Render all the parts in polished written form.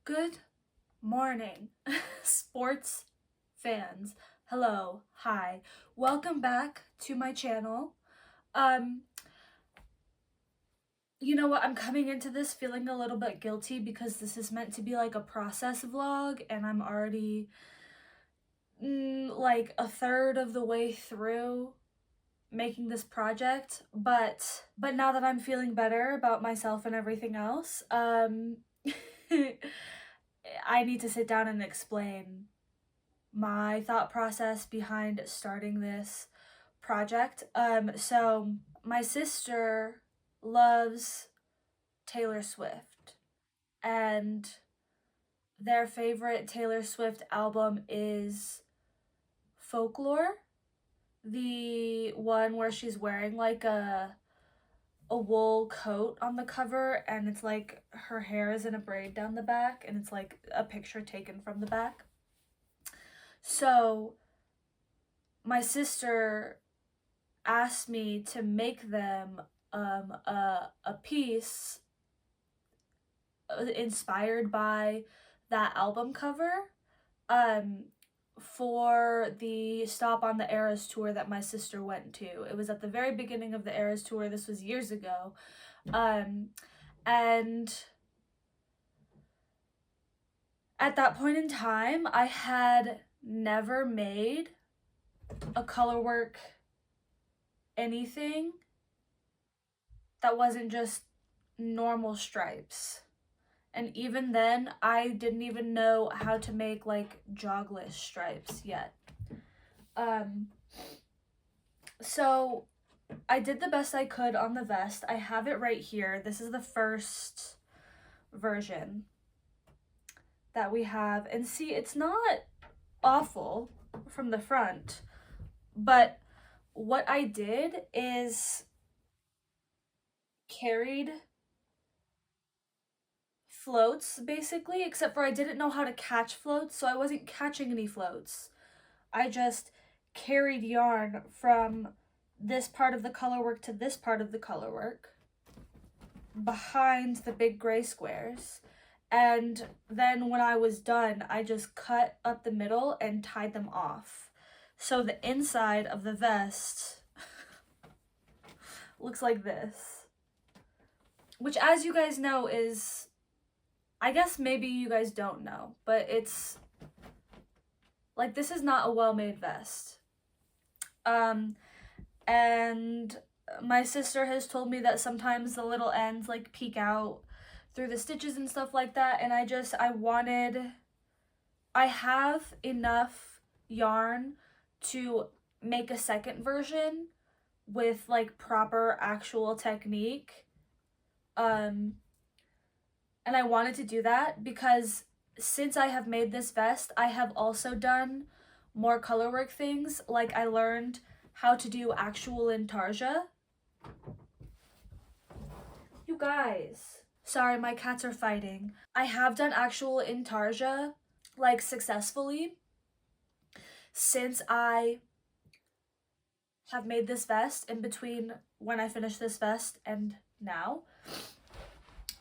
Good morning, sports fans. Hello, hi. Welcome back to my channel. Um, you know what? I'm coming into this feeling a little bit guilty because this is meant to be like a process vlog and I'm already like a third of the way through making this project, but now that I'm feeling better about myself and everything else, I need to sit down and explain my thought process behind starting this project. So my sister loves Taylor Swift, and their favorite Taylor Swift album is Folklore, the one where she's wearing like a wool coat on the cover and it's like her hair is in a braid down the back and it's like a picture taken from the back. So my sister asked me to make them a piece inspired by that album cover um, for the Stop on the Eras tour that my sister went to. It was at the very beginning of the Eras tour. This was years ago. And at that point in time, I had never made a colorwork anything that wasn't just normal stripes. And even then, I didn't even know how to make like jogless stripes yet. Um, so I did the best I could on the vest. I have it right here. This is the first version that we have. And see, it's not awful from the front, but what I did is carried floats basically, except for I didn't know how to catch floats, so I wasn't catching any floats. I just carried yarn from this part of the colorwork to this part of the colorwork behind the big gray squares. And then when I was done, I just cut up the middle and tied them off. So the inside of the vest looks like this. Which, as you guys know, is, I guess maybe you guys don't know, but it's like, this is not a well-made vest. And my sister has told me that sometimes the little ends like peek out through the stitches and stuff like that, and I have enough yarn to make a second version with like proper actual technique. And I wanted to do that because since I have made this vest, I have also done more colorwork things. Like I learned how to do actual intarsia. You guys. Sorry, my cats are fighting. I have done actual intarsia, like successfully, since I have made this vest in between when I finished this vest and now.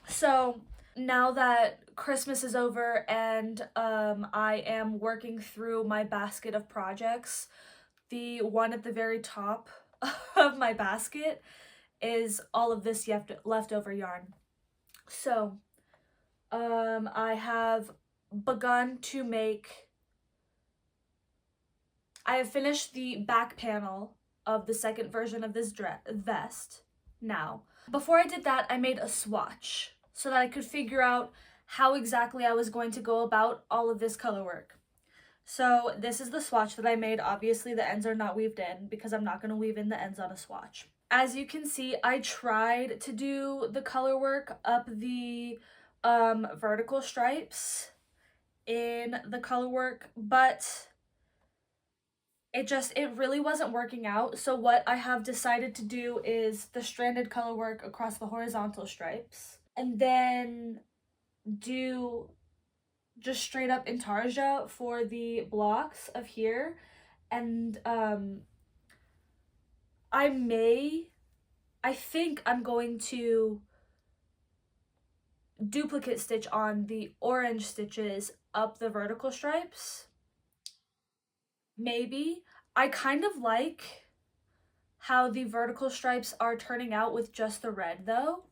So now that Christmas is over and I am working through my basket of projects, the one at the very top of my basket is all of this leftover yarn. So I have begun to make, I have finished the back panel of the second version of this vest now. Before I did that, I made a swatch so that I could figure out how exactly I was going to go about all of this color work. So this is the swatch that I made. Obviously the ends are not weaved in because I'm not going to weave in the ends on a swatch. As you can see, I tried to do the color work up the vertical stripes in the color work, but it really wasn't working out. So what I have decided to do is the stranded color work across the horizontal stripes, and then do just straight up intarsia for the blocks of here. And I think I'm going to duplicate stitch on the orange stitches up the vertical stripes. Maybe. I kind of like how the vertical stripes are turning out with just the red though.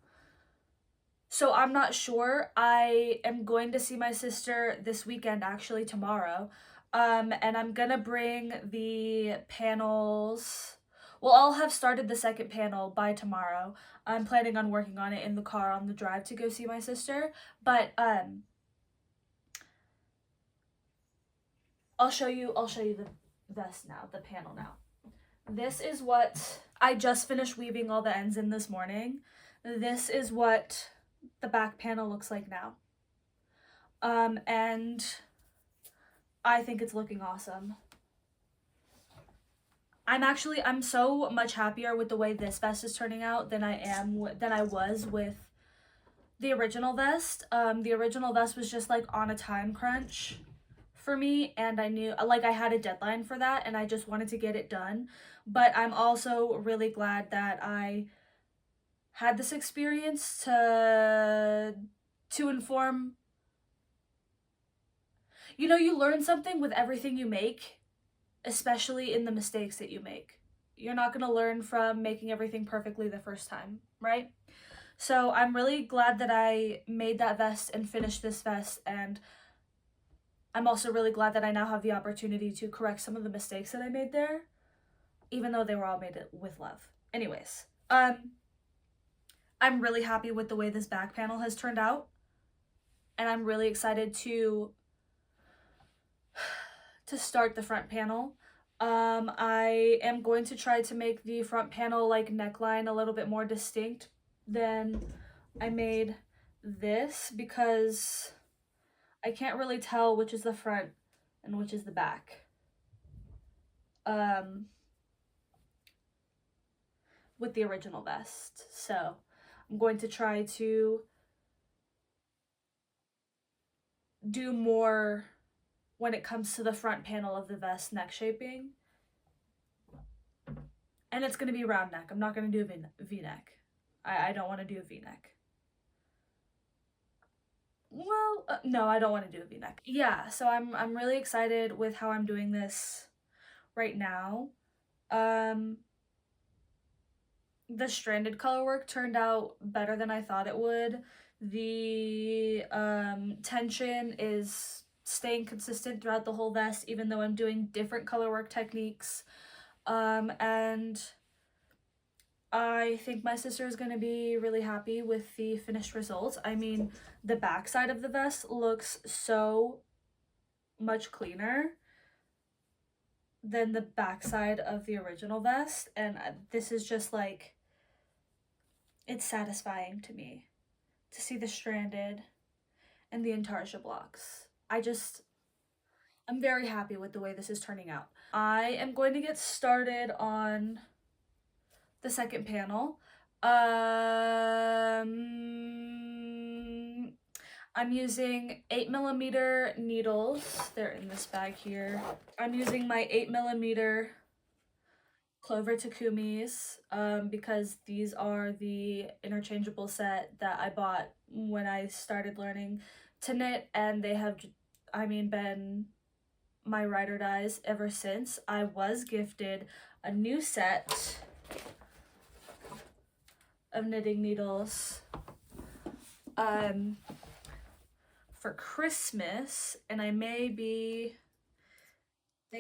So I'm not sure. I am going to see my sister this weekend, actually tomorrow. And I'm gonna bring the panels. Well, I'll have started the second panel by tomorrow. I'm planning on working on it in the car on the drive to go see my sister. But I'll show you the vest now, the panel now. This is what I just finished weaving all the ends in this morning. This is what the back panel looks like now. And I think it's looking awesome. I'm so much happier with the way this vest is turning out than I was with the original vest. The original vest was just like on a time crunch for me, and I knew like I had a deadline for that and I just wanted to get it done. But I'm also really glad that I had this experience to inform. You know, you learn something with everything you make, especially in the mistakes that you make. You're not going to learn from making everything perfectly the first time, right? So I'm really glad that I made that vest and finished this vest, and I'm also really glad that I now have the opportunity to correct some of the mistakes that I made there, even though they were all made with love. Anyways, I'm really happy with the way this back panel has turned out, and I'm really excited to start the front panel. I am going to try to make the front panel like neckline a little bit more distinct than I made this, because I can't really tell which is the front and which is the back. With the original vest. So I'm going to try to do more when it comes to the front panel of the vest neck shaping. And it's going to be round neck. I'm not going to do a v-neck. I don't want to do a v-neck. Well, no, I don't want to do a v-neck. Yeah, so I'm really excited with how I'm doing this right now. The stranded color work turned out better than I thought it would. The tension is staying consistent throughout the whole vest, even though I'm doing different color work techniques. And I think my sister is going to be really happy with the finished results. I mean, the back side of the vest looks so much cleaner than the back side of the original vest, and this is just like, it's satisfying to me to see the stranded and the intarsia blocks. I'm very happy with the way this is turning out. I am going to get started on the second panel. I'm using 8mm needles. They're in this bag here. I'm using my 8mm Clover Takumis because these are the interchangeable set that I bought when I started learning to knit, and they have, been my ride or dies ever since. I was gifted a new set of knitting needles for Christmas, and they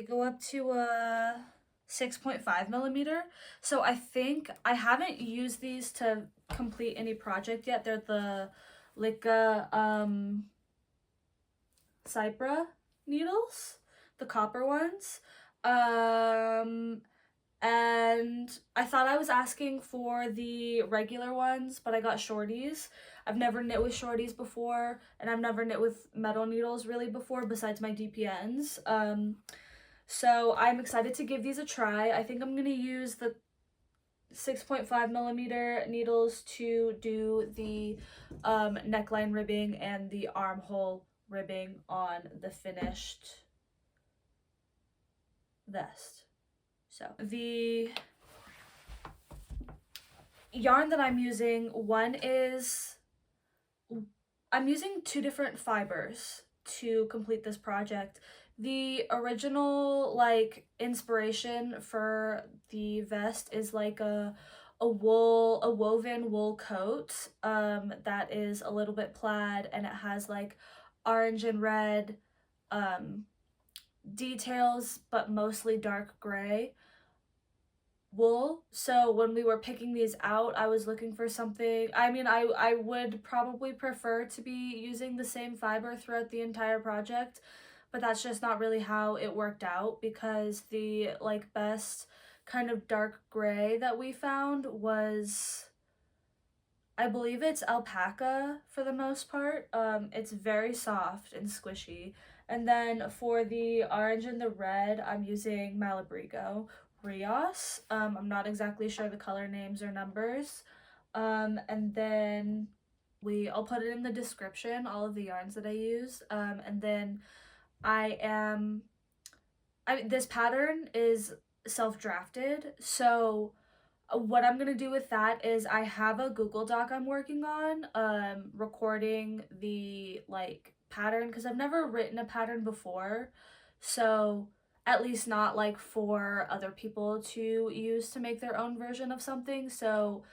go up to a 6.5mm. So I think I haven't used these to complete any project yet. They're the Lika Cypra needles, the copper ones. And I thought I was asking for the regular ones, but I got shorties. I've never knit with shorties before, and I've never knit with metal needles really before besides my DPNs. So I'm excited to give these a try. I think I'm gonna use the 6.5mm needles to do the neckline ribbing and the armhole ribbing on the finished vest. So the yarn that I'm using, one is I'm using two different fibers to complete this project. The original like inspiration for the vest is like a woven wool coat that is a little bit plaid, and it has like orange and red um details, but mostly dark gray wool. So when we were picking these out, I was looking for something. I mean, I would probably prefer to be using the same fiber throughout the entire project, but that's just not really how it worked out, because the like best kind of dark gray that we found was, I believe it's alpaca for the most part. It's very soft and squishy. And then for the orange and the red, I'm using Malabrigo Rios. I'm not exactly sure the color names or numbers. And then I'll put it in the description, all of the yarns that I used. And then I am, this pattern is self-drafted, so what I'm gonna do with that is I have a Google Doc I'm working on, recording the like pattern, because I've never written a pattern before, so at least not like for other people to use to make their own version of something. So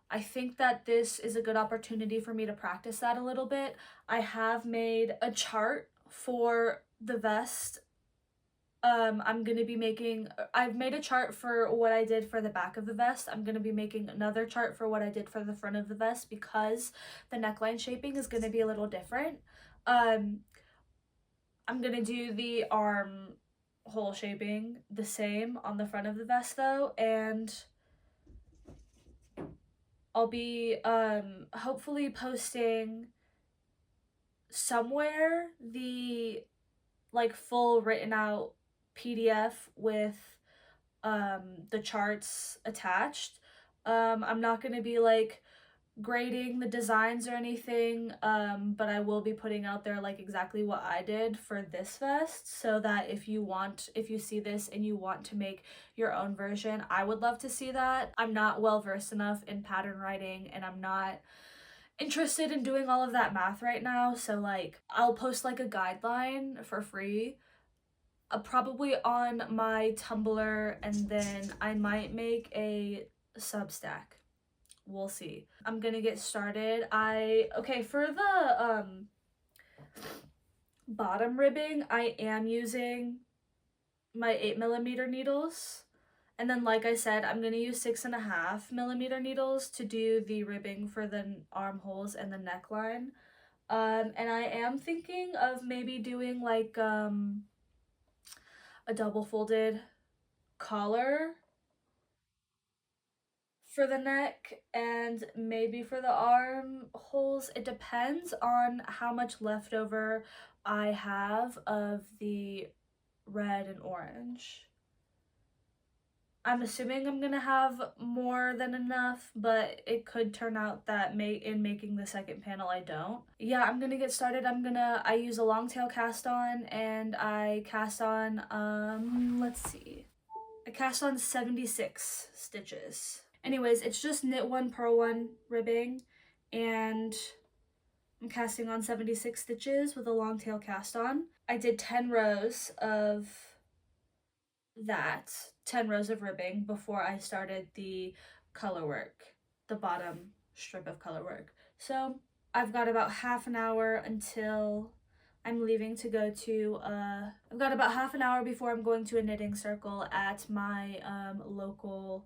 I think that this is a good opportunity for me to practice that a little bit. I have made a chart for the vest. I've made a chart for what I did for the back of the vest. I'm gonna be making another chart for what I did for the front of the vest, because the neckline shaping is gonna be a little different. Um, I'm gonna do the arm hole shaping the same on the front of the vest though, and I'll be hopefully posting somewhere the like full written out PDF with the charts attached. I'm not going to be like grading the designs or anything, but I will be putting out there like exactly what I did for this vest, so that if you see this and you want to make your own version, I would love to see that. I'm not well versed enough in pattern writing, and I'm not interested in doing all of that math right now, so like I'll post like a guideline for free, probably on my Tumblr, and then I might make a Substack. We'll see. I'm gonna get started. Okay, for the bottom ribbing, I am using my 8mm needles. And then, like I said, I'm gonna use 6.5mm needles to do the ribbing for the armholes and the neckline. And I am thinking of maybe doing like a double folded collar for the neck and maybe for the armholes. It depends on how much leftover I have of the red and orange. I'm assuming I'm gonna have more than enough, but it could turn out that in making the second panel I don't. Yeah, I'm gonna get started. I use a long tail cast on, and I cast on, let's see. I cast on 76 stitches. Anyways, it's just knit one, purl one ribbing, and I'm casting on 76 stitches with a long tail cast on. I did 10 rows of that, 10 rows of ribbing before I started the color work, the bottom strip of color work. So I've got about half an hour until I'm leaving to go to, I've got about half an hour before I'm going to a knitting circle at my local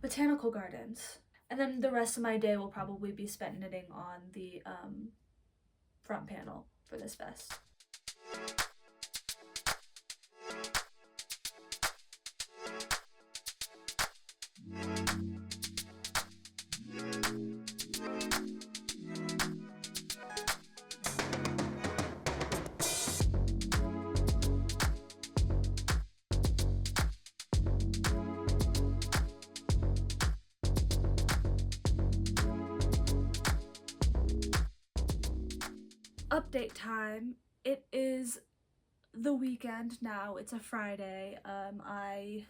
botanical gardens. And then the rest of my day will probably be spent knitting on the front panel for this vest. Update time. It is the weekend now. It's a Friday. I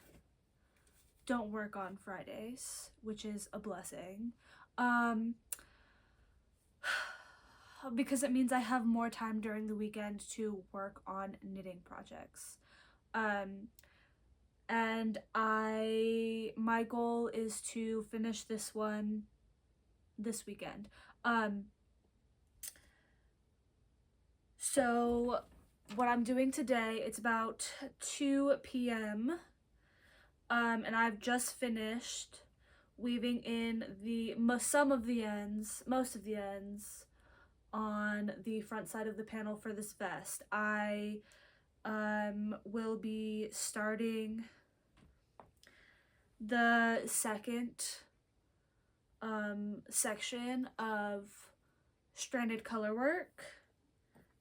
don't work on Fridays, which is a blessing. because it means I have more time during the weekend to work on knitting projects. Um, and my goal is to finish this one this weekend. So what I'm doing today, it's about 2 p.m. And I've just finished weaving in most of the ends on the front side of the panel for this vest. I will be starting the second section of stranded color work,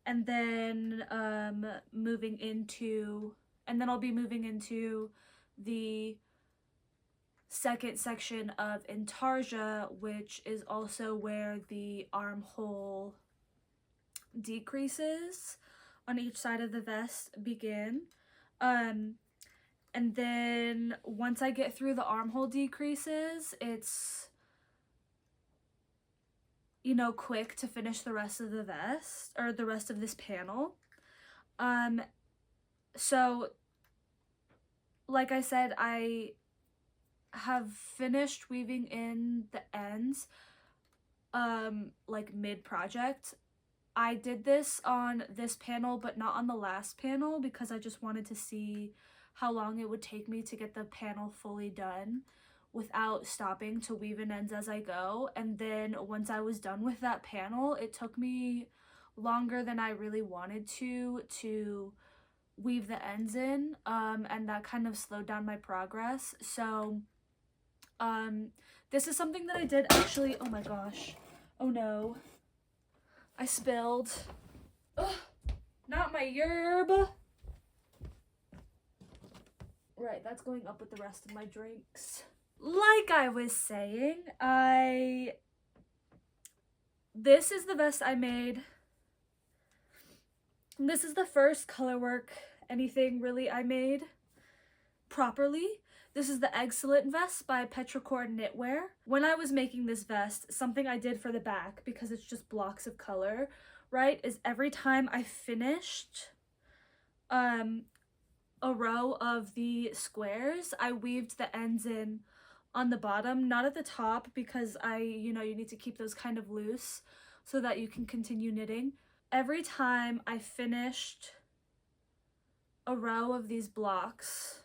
and then I'll be moving into the second section of intarsia, which is also where the armhole decreases on each side of the vest begin. And then once I get through the armhole decreases, it's, quick to finish the rest of the vest, or the rest of this panel. So like I said, I have finished weaving in the ends like mid-project. I did this on this panel but not on the last panel because I just wanted to see how long it would take me to get the panel fully done without stopping to weave in ends as I go. And then once I was done with that panel, it took me longer than I really wanted to weave the ends in, and that kind of slowed down my progress. So this is something that I did actually. Oh my gosh, oh no, I spilled. Ugh, not my yerb. Right, that's going up with the rest of my drinks. Like I was saying, this is the vest I made. This is the first color work anything really I made properly. This is the Excellent Vest by Petrichor Knitwear. When I was making this vest, something I did for the back, because it's just blocks of color, right, is every time I finished a row of the squares, I weaved the ends in on the bottom, not at the top, because you need to keep those kind of loose so that you can continue knitting. Every time I finished a row of these blocks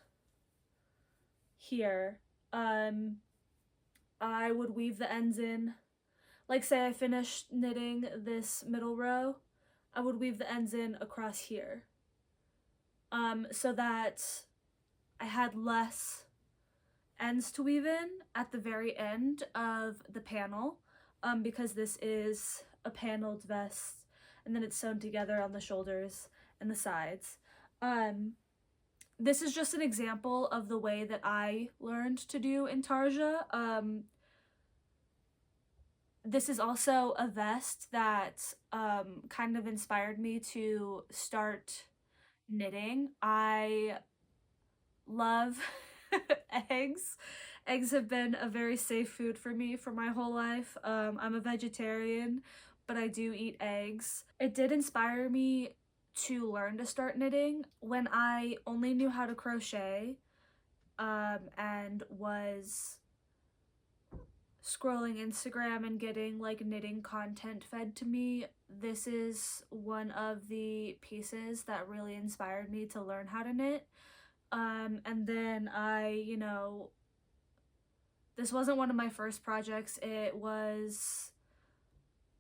here, I would weave the ends in. Like, say I finished knitting this middle row, I would weave the ends in across here, so that I had less ends to weave in at the very end of the panel, because this is a paneled vest and then it's sewn together on the shoulders and the sides. This is just an example of the way that I learned to do intarsia. This is also a vest that kind of inspired me to start knitting. I love eggs. Eggs have been a very safe food for me for my whole life. I'm a vegetarian, but I do eat eggs. It did inspire me to learn to start knitting when I only knew how to crochet, and was scrolling Instagram and getting like knitting content fed to me. This is one of the pieces that really inspired me to learn how to knit. And then this wasn't one of my first projects. It was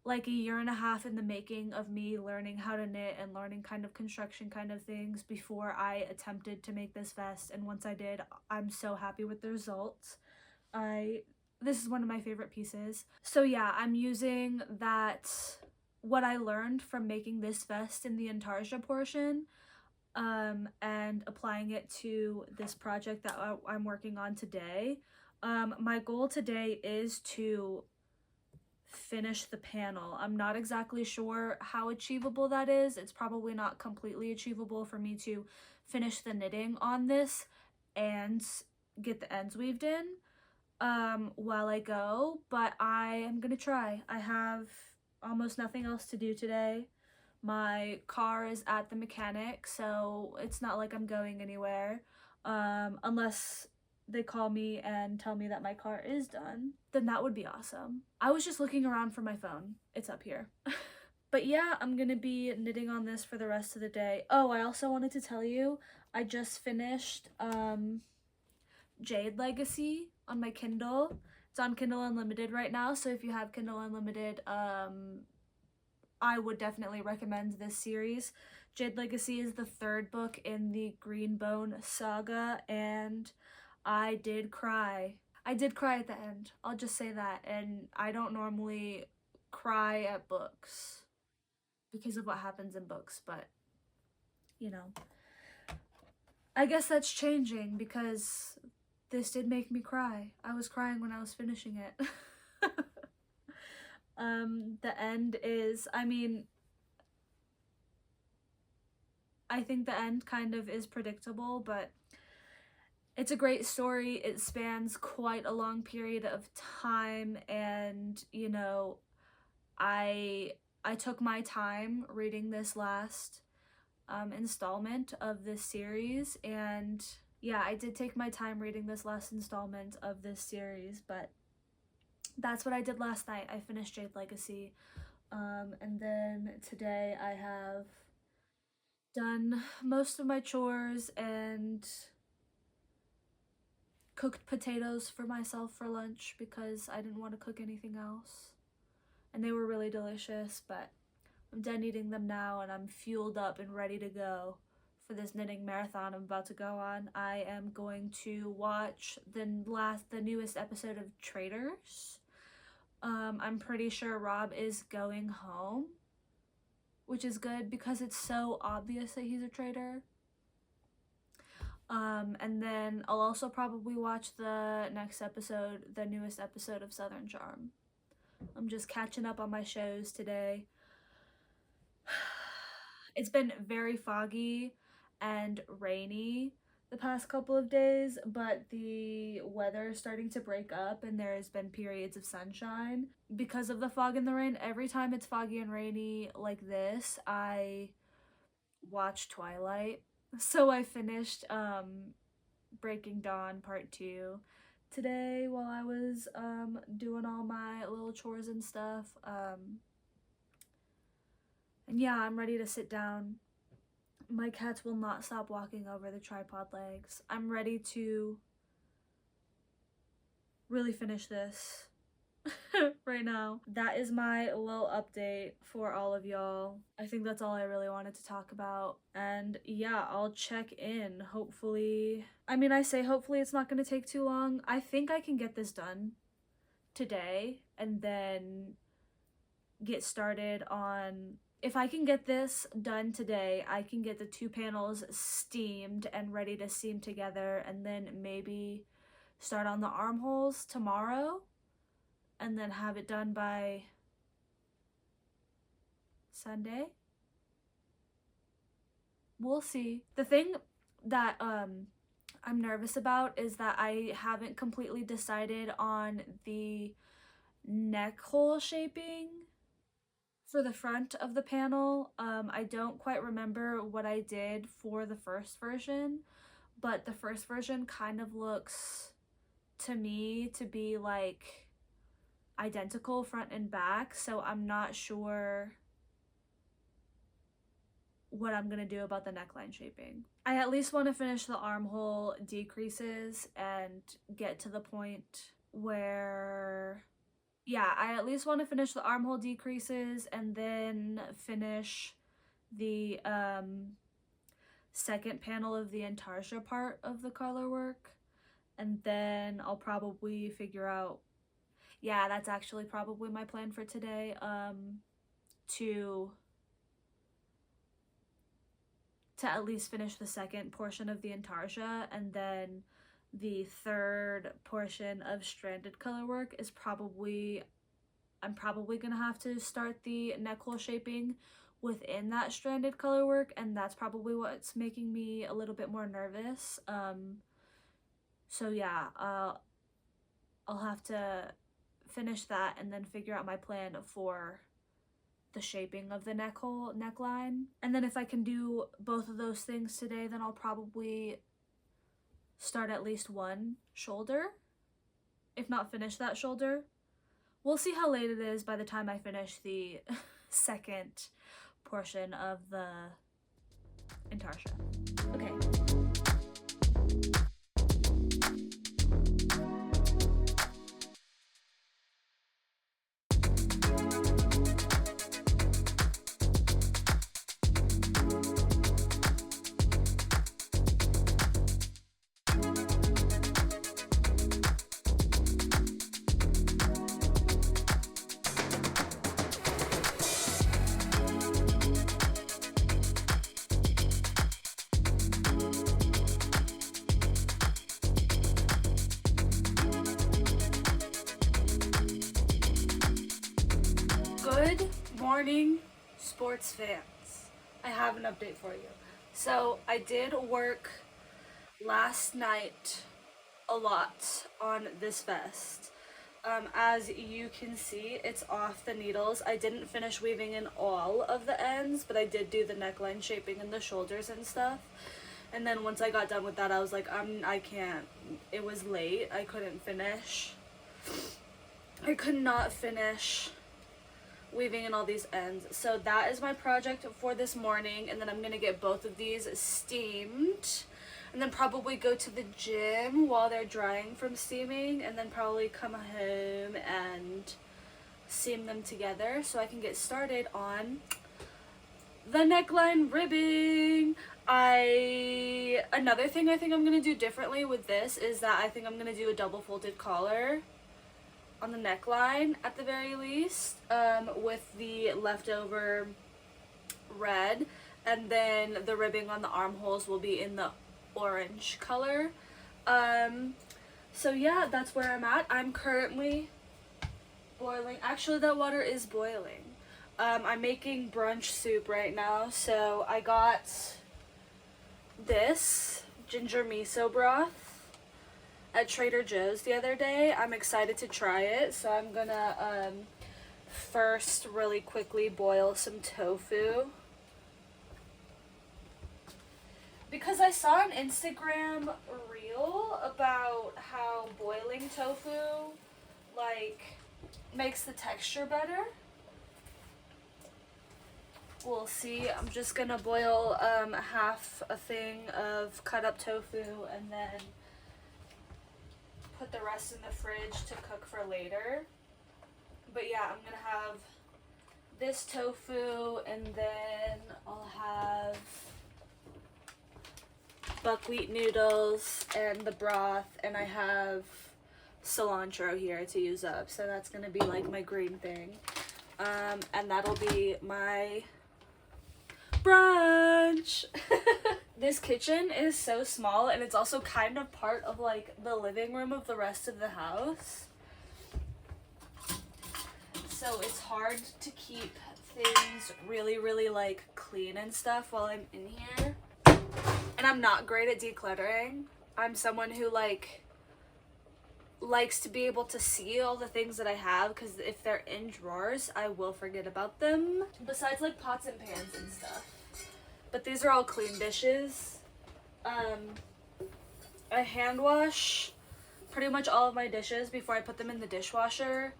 like a year and a half in the making of me learning how to knit and learning kind of construction kind of things before I attempted to make this vest. And once I did, I'm so happy with the results. This is one of my favorite pieces. So yeah, I'm using what I learned from making this vest in the intarsia portion, and applying it to this project that I'm working on today. My goal today is to finish the panel. I'm not exactly sure how achievable that is. It's probably not completely achievable for me to finish the knitting on this and get the ends weaved in while I go, but I am gonna try. I have almost nothing else to do today. My car is at the mechanic, so it's not like I'm going anywhere. Unless they call me and tell me that my car is done, then that would be awesome. I was just looking around for my phone. It's up here. But yeah, I'm gonna be knitting on this for the rest of the day. Oh, I also wanted to tell you, I just finished Jade Legacy on my Kindle. It's on Kindle Unlimited right now, so if you have Kindle Unlimited, I would definitely recommend this series. Jade Legacy is the third book in the Greenbone saga, and I did cry. I did cry at the end. I'll just say that. And I don't normally cry at books because of what happens in books, but you know, I guess that's changing because this did make me cry. I was crying when I was finishing it. The end is, I mean, I think the end kind of is predictable, but it's a great story. It spans quite a long period of time, and you know, I I took my time reading this last installment of this series, and yeah, I did take my time reading this last installment of this series, but that's what I did last night. I finished Jade Legacy, and then today I have done most of my chores and cooked potatoes for myself for lunch because I didn't want to cook anything else. And they were really delicious, but I'm done eating them now and I'm fueled up and ready to go for this knitting marathon I'm about to go on. I am going to watch the newest episode of Traitors. I'm pretty sure Rob is going home, which is good because it's so obvious that he's a traitor. And then I'll also probably watch the next episode, the newest episode of Southern Charm. I'm just catching up on my shows today. It's been very foggy and rainy the past couple of days, but the weather is starting to break up and there's been periods of sunshine. Because of the fog and the rain, every time it's foggy and rainy like this, I watch Twilight. So I finished Breaking Dawn Part 2 today while I was doing all my little chores and stuff. And yeah, I'm ready to sit down. My cats will not stop walking over the tripod legs. I'm ready to really finish this right now. That is my little update for all of y'all. I think that's all I really wanted to talk about. And yeah, I'll check in. Hopefully, I mean, I say hopefully it's not going to take too long. I think I can get this done today and then get started on. If I can get this done today, I can get the 2 panels steamed and ready to seam together, and then maybe start on the armholes tomorrow and then have it done by Sunday. We'll see. The thing that I'm nervous about is that I haven't completely decided on the neck hole shaping for the front of the panel. I don't quite remember what I did for the first version, but the first version kind of looks to me to be like identical front and back, so I'm not sure what I'm gonna do about the neckline shaping. I at least want to finish the armhole decreases and get to the point where, yeah, I at least want to finish the armhole decreases and then finish the second panel of the intarsia part of the color work, and then I'll probably figure out, yeah, that's actually probably my plan for today, to at least finish the second portion of the intarsia, and then the third portion of stranded color work is probably, I'm probably gonna have to start the neck hole shaping within that stranded color work, and that's probably what's making me a little bit more nervous. So yeah, I'll have to finish that and then figure out my plan for the shaping of the neckline. And then if I can do both of those things today, then I'll probably start at least one shoulder, if not finish that shoulder. We'll see how late it is by the time I finish the second portion of the intarsia. Okay. Good morning, sports fans. I have an update for you. So I did work last night a lot on this vest. As you can see, it's off the needles. I didn't finish weaving in all of the ends, but I did do the neckline shaping and the shoulders and stuff. And then once I got done with that, I was like, I can't. It was late. I couldn't finish. I could not finish weaving in all these ends. So that is my project for this morning, and then I'm gonna get both of these steamed and then probably go to the gym while they're drying from steaming, and then probably come home and seam them together so I can get started on the neckline ribbing. Another thing I think I'm gonna do differently with this is that I think I'm gonna do a double folded collar on the neckline at the very least, with the leftover red, and then the ribbing on the armholes will be in the orange color. So yeah, that's where I'm at. I'm currently boiling. Actually, that water is boiling. I'm making brunch soup right now, so I got this ginger miso broth at Trader Joe's the other day. I'm excited to try it, so I'm gonna first really quickly boil some tofu, because I saw an Instagram reel about how boiling tofu like makes the texture better. We'll see. I'm just gonna boil half a thing of cut up tofu and then put the rest in the fridge to cook for later. But yeah, I'm gonna have this tofu, and then I'll have buckwheat noodles and the broth, and I have cilantro here to use up, so that's gonna be like my green thing. And that'll be my brunch. This kitchen is so small, and it's also kind of part of like the living room of the rest of the house, so it's hard to keep things really like clean and stuff while I'm in here. And I'm not great at decluttering. I'm someone who likes to be able to see all the things that I have, because if they're in drawers, I will forget about them. Besides like pots and pans and stuff. But these are all clean dishes. I hand wash pretty much all of my dishes before I put them in the dishwasher.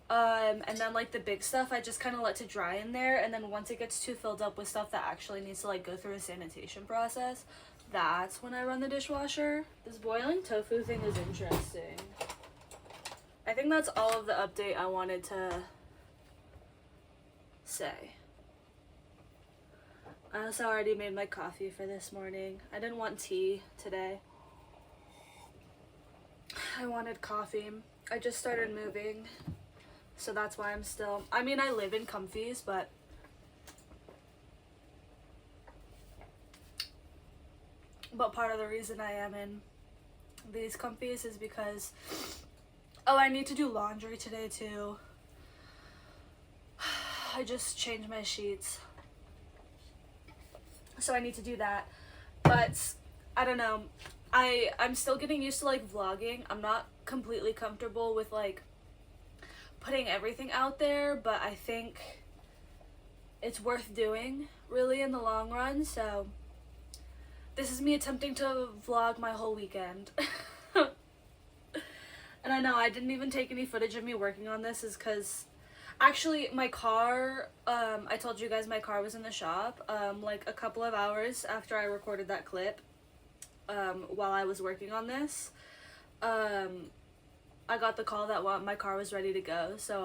And then like the big stuff, I just kind of let to dry in there. And then once it gets too filled up with stuff that actually needs to like go through a sanitation process, that's when I run the dishwasher. This boiling tofu thing is interesting. I think that's all of the update I wanted to say. I also already made my coffee for this morning. I didn't want tea today. I wanted coffee. I just started moving, so that's why I'm still, I mean, I live in comfies, but part of the reason I am in these comfies is because, oh, I need to do laundry today too. I just changed my sheets, so I need to do that. But I don't know, I'm still getting used to like vlogging. I'm not completely comfortable with like putting everything out there, but I think it's worth doing, really, in the long run. So this is me attempting to vlog my whole weekend. And I know I didn't even take any footage of me working on this, is because actually my car, I told you guys my car was in the shop, like a couple of hours after I recorded that clip, while I was working on this. I got the call that my car was ready to go, so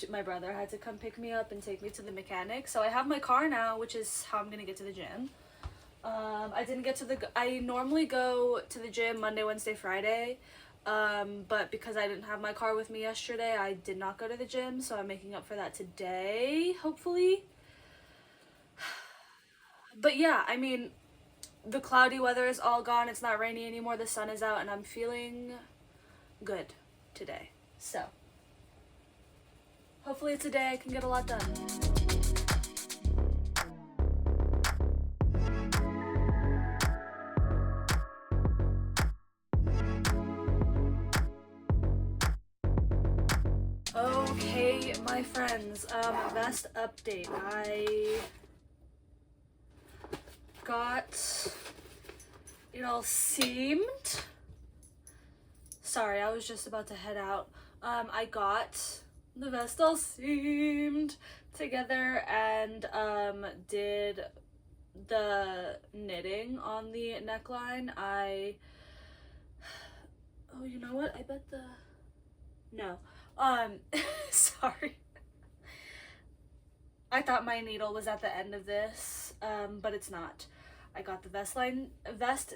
my brother had to come pick me up and take me to the mechanic. So I have my car now, which is how I'm gonna get to the gym. I normally go to the gym Monday, Wednesday, Friday, but because I didn't have my car with me yesterday, I did not go to the gym, so I'm making up for that today, hopefully. But yeah, I mean, the cloudy weather is all gone, it's not rainy anymore, the sun is out, and I'm feeling good today. So, hopefully it's a day I can get a lot done. Okay, my friends, best update. I got it all seamed. Sorry, I was just about to head out. I got the vest all seamed together and did the knitting on the neckline. Oh, you know what? I bet no. Sorry. I thought my needle was at the end of this, but it's not. I got the vest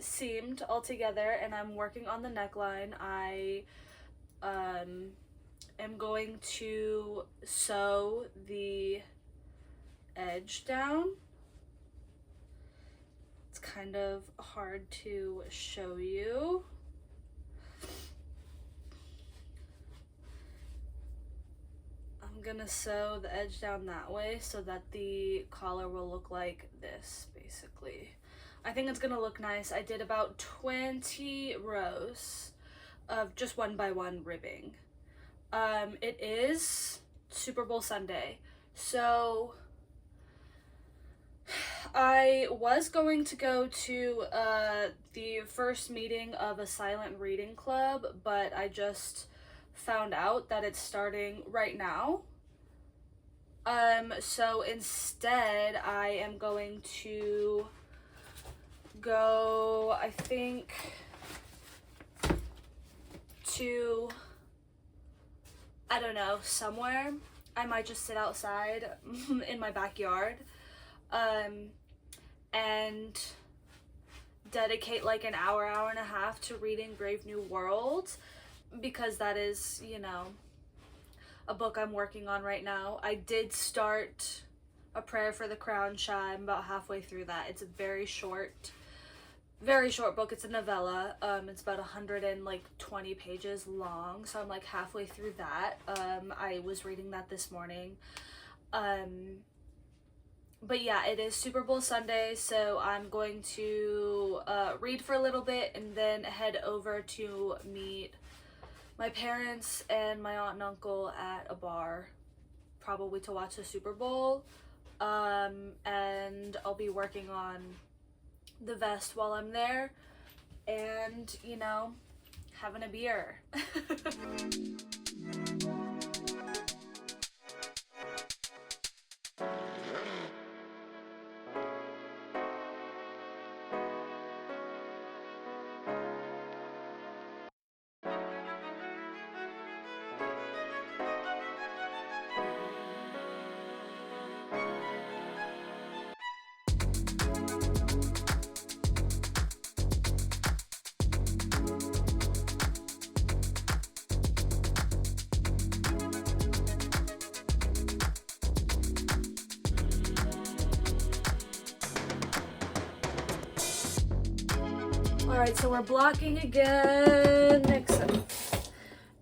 seamed all together, and I'm working on the neckline. I am going to sew the edge down. It's kind of hard to show you. I'm gonna sew the edge down that way so that the collar will look like this, basically. I think it's gonna look nice. I did about 20 rows of just 1 by 1 ribbing. It is Super Bowl Sunday, so I was going to go to the first meeting of a silent reading club, but I just found out that it's starting right now. So instead I am going to go, I think, to, I don't know, somewhere. I might just sit outside in my backyard, and dedicate like an hour and a half to reading Brave New World, because that is, you know, a book I'm working on right now. I did start A Prayer for the Crown Shy. I'm about halfway through that. It's a very short book. It's a novella. It's about 120 pages long, so I'm like halfway through that. I was reading that this morning. But yeah, it is Super Bowl Sunday, so I'm going to read for a little bit and then head over to meet my parents and my aunt and uncle at a bar, probably to watch the Super Bowl. And I'll be working on the vest while I'm there and, you know, having a beer. Alright, so we're blocking again,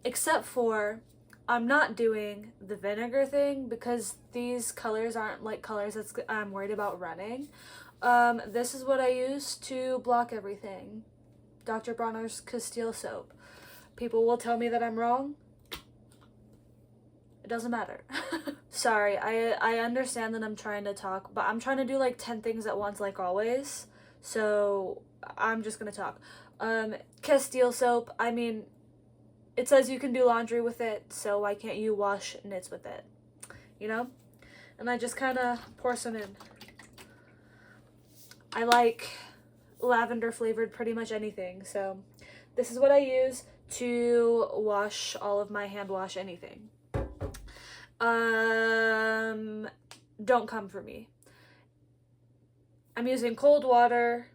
except for I'm not doing the vinegar thing because these colors aren't like colors I'm worried about running. This is what I use to block everything. Dr. Bronner's Castile soap. People will tell me that I'm wrong, It doesn't matter. Sorry, I understand that I'm trying to talk, but I'm trying to do like 10 things at once like always. So I'm just gonna talk. Castile soap, I mean, it says you can do laundry with it, so why can't you wash knits with it? You know? And I just kind of pour some in. I like lavender flavored pretty much anything, so this is what I use to wash all of my hand wash anything. Don't come for me. I'm using cold water,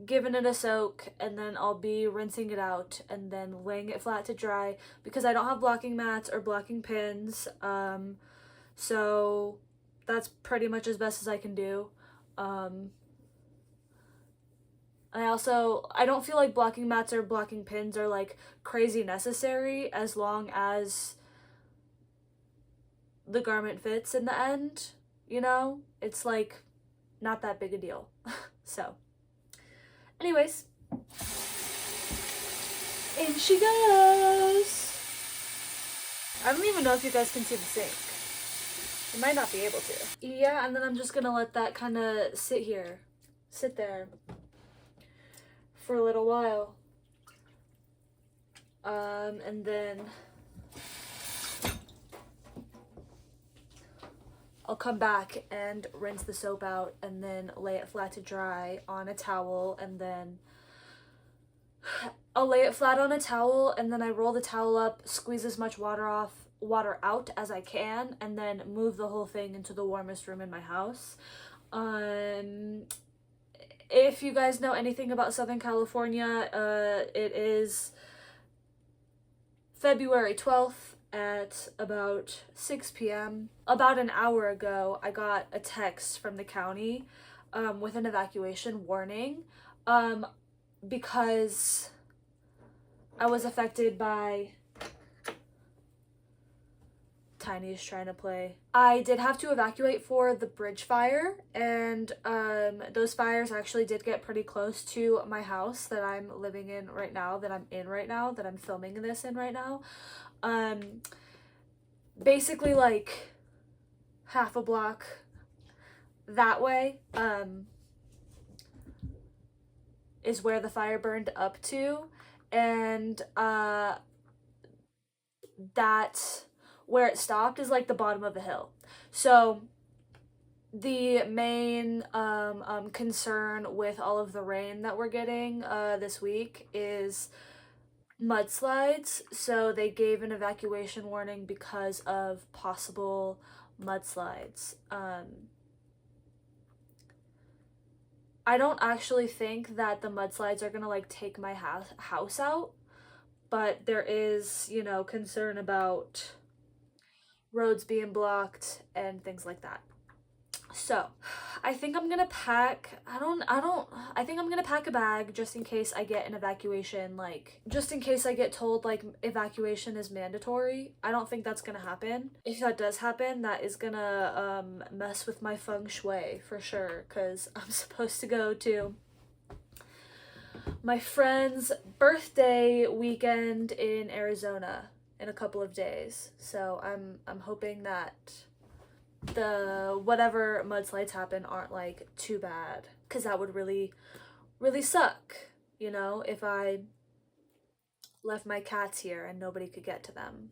giving it a soak, and then I'll be rinsing it out and then laying it flat to dry because I don't have blocking mats or blocking pins. So that's pretty much as best as I can do. I don't feel like blocking mats or blocking pins are like crazy necessary as long as the garment fits in the end, you know? It's like not that big a deal. So, anyways, in she goes. I don't even know if you guys can see the sink. You might not be able to. Yeah, and then I'm just gonna let that kind of sit there for a little while. And then I'll come back and rinse the soap out and then lay it flat to dry on a towel, and then I'll lay it flat on a towel and then I roll the towel up, squeeze as much water out as I can, and then move the whole thing into the warmest room in my house. If you guys know anything about Southern California, it is February 12th at about 6 p.m. About an hour ago, I got a text from the county with an evacuation warning because I was affected by Tiny's trying to play. I did have to evacuate for the bridge fire, and those fires actually did get pretty close to my house that I'm living in right now, that I'm filming this in right now. Basically like half a block that way is where the fire burned up to, and that where it stopped is like the bottom of the hill. So the main concern with all of the rain that we're getting this week is mudslides. So they gave an evacuation warning because of possible mudslides. I don't actually think that the mudslides are gonna like take my house out, but there is, you know, concern about roads being blocked and things like that. So I think I'm gonna pack, I think I'm gonna pack a bag just in case I get an evacuation, like just in case I get told like evacuation is mandatory. I don't think that's gonna happen. If that does happen, that is gonna mess with my feng shui for sure, because I'm supposed to go to my friend's birthday weekend in Arizona in a couple of days. So I'm hoping that the whatever mudslides happen aren't like too bad, because that would really suck, you know, if I left my cats here and nobody could get to them.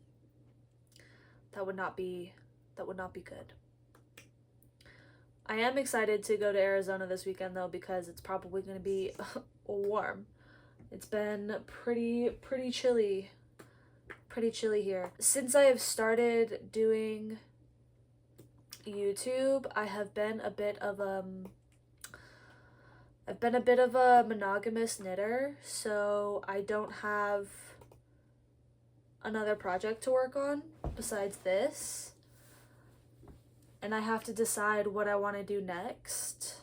That would not be good. I am excited to go to Arizona this weekend though, because it's probably going to be warm. It's been pretty chilly here. Since I have started doing YouTube, I have been a bit of a monogamous knitter, so I don't have another project to work on besides this, and I have to decide what I want to do next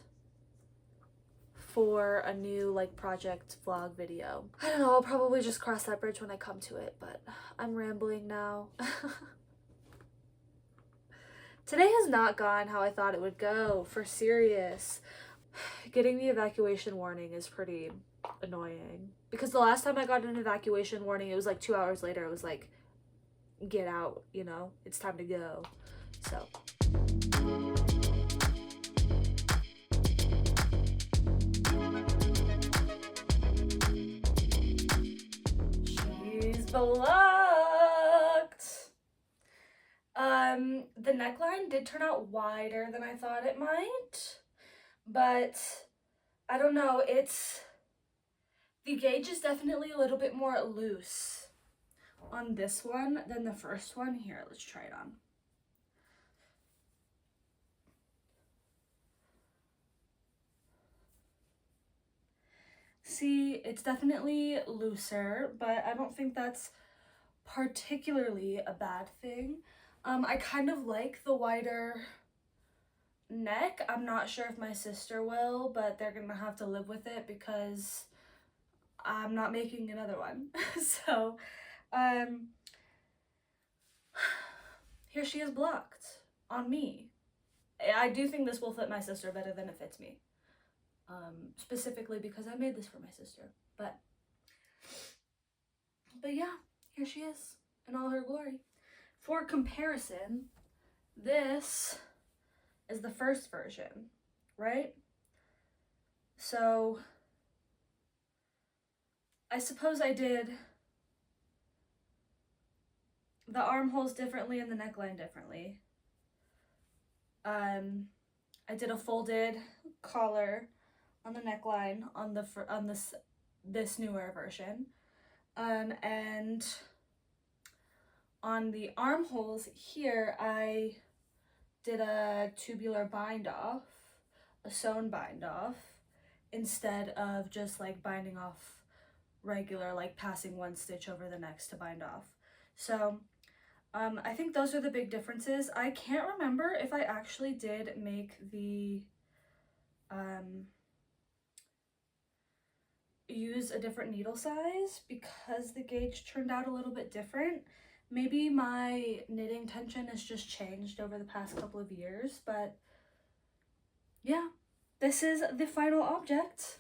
for a new like project vlog video. I don't know, I'll probably just cross that bridge when I come to it, but I'm rambling now. Today has not gone how I thought it would go, for serious. Getting the evacuation warning is pretty annoying, because the last time I got an evacuation warning, it was like 2 hours later. It was like get out, you know, it's time to go. So she's blocked. The neckline did turn out wider than I thought it might, but I don't know, the gauge is definitely a little bit more loose on this one than the first one. Here, let's try it on. See, it's definitely looser, but I don't think that's particularly a bad thing. I kind of like the wider neck. I'm not sure if my sister will, but they're gonna have to live with it because I'm not making another one. So, here she is blocked on me. I do think this will fit my sister better than it fits me. Specifically because I made this for my sister. But yeah, here she is in all her glory. For comparison, this is the first version, right? So I suppose I did the armholes differently and the neckline differently. I did a folded collar on the neckline on this newer version, and on the armholes here I did a tubular bind off, a sewn bind off, instead of just like binding off regular, like passing one stitch over the next to bind off. So I think those are the big differences. I can't remember if I actually did make the use a different needle size because the gauge turned out a little bit different. Maybe my knitting tension has just changed over the past couple of years, but yeah, this is the final object.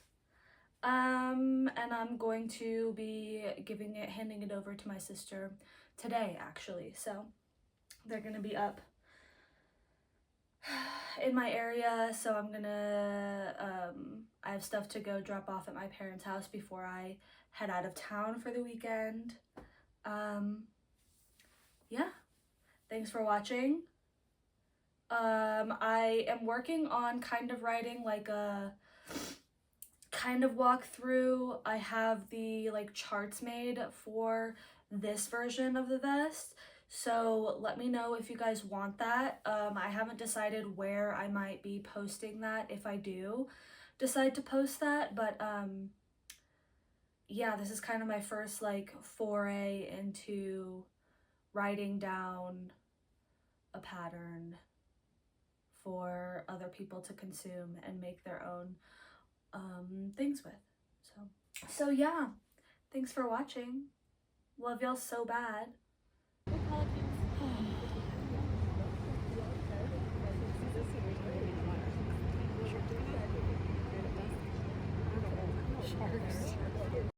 And I'm going to be handing it over to my sister today, actually. So they're gonna be up in my area, so I'm gonna, I have stuff to go drop off at my parents' house before I head out of town for the weekend. Yeah, thanks for watching. I am working on kind of writing like a kind of walkthrough. I have the like charts made for this version of the vest, so let me know if you guys want that. I haven't decided where I might be posting that if I do decide to post that, but yeah, this is kind of my first like foray into writing down a pattern for other people to consume and make their own things with. So yeah, thanks for watching. Love y'all so bad. Sharks.